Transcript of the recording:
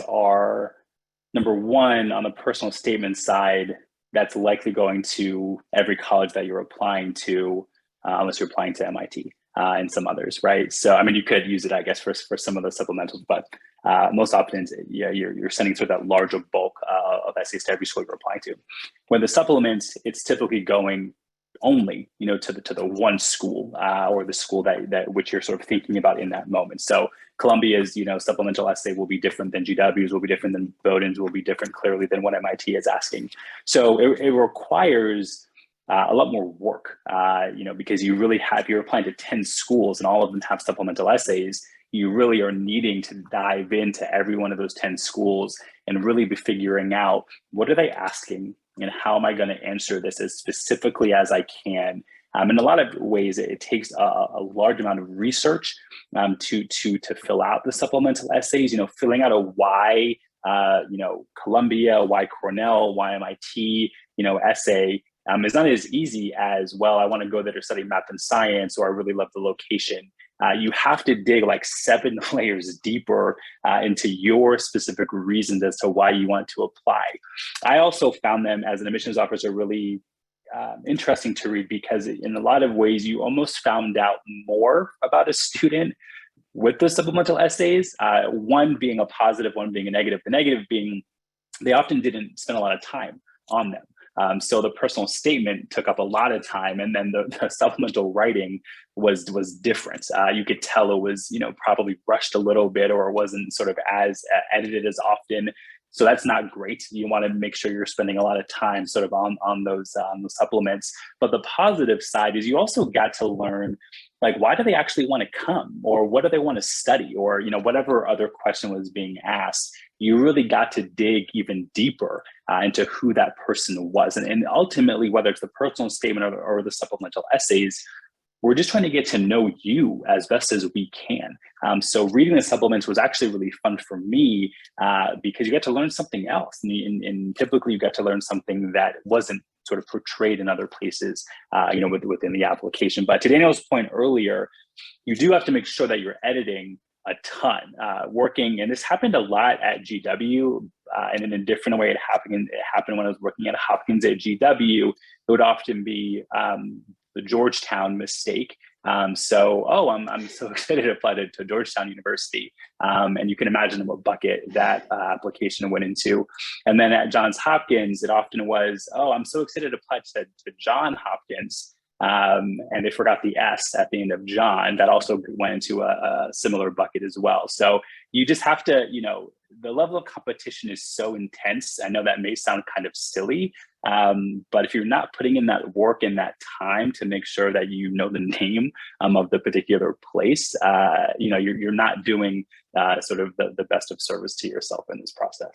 are, number one, on the personal statement side, that's likely going to every college that you're applying to, unless you're applying to MIT and some others, right? So, I mean, you could use it, I guess, for some of the supplementals, but most often, yeah, you're sending sort of that larger bulk of essays to every school you're applying to. When the supplements, it's typically going only, to the one school or the school that which you're sort of thinking about in that moment. So Columbia's, supplemental essay will be different than GW's, will be different than Bowdoin's, will be different clearly than what MIT is asking. So it requires a lot more work, because you're applying to 10 schools and all of them have supplemental essays. You really are needing to dive into every one of those 10 schools and really be figuring out, what are they asking and how am I going to answer this as specifically as I can? In a lot of ways, it takes a large amount of research to fill out the supplemental essays. Filling out a why, Columbia, why Cornell, why MIT, essay is not as easy as, well, I want to go there to study math and science, or I really love the location. You have to dig like 7 layers deeper into your specific reasons as to why you want to apply. I also found them as an admissions officer really interesting to read, because in a lot of ways you almost found out more about a student with the supplemental essays, one being a positive, one being a negative. The negative being they often didn't spend a lot of time on them. So the personal statement took up a lot of time, and then the supplemental writing was different. You could tell it was, probably rushed a little bit, or it wasn't sort of as edited as often. So that's not great. You want to make sure you're spending a lot of time sort of on those supplements. But the positive side is you also got to learn, like, why do they actually want to come, or what do they want to study, or whatever other question was being asked. You really got to dig even deeper into who that person was. And ultimately, whether it's the personal statement or the supplemental essays, we're just trying to get to know you as best as we can. So reading the supplements was actually really fun for me because you get to learn something else. And typically you get to learn something that wasn't sort of portrayed in other places, within the application. But to Daniel's point earlier, you do have to make sure that you're editing a ton, working, and this happened a lot at GW, and in a different way it happened when I was working at Hopkins. At GW, it would often be the Georgetown mistake. I'm so excited to apply to Georgetown University. And you can imagine what bucket that application went into. And then at Johns Hopkins, it often was, I'm so excited to apply to Johns Hopkins. And they forgot the S at the end of John. That also went into a similar bucket as well. So you just have to, the level of competition is so intense. I know that may sound kind of silly, but if you're not putting in that work and that time to make sure that you know the name of the particular place, you're not doing sort of the best of service to yourself in this process.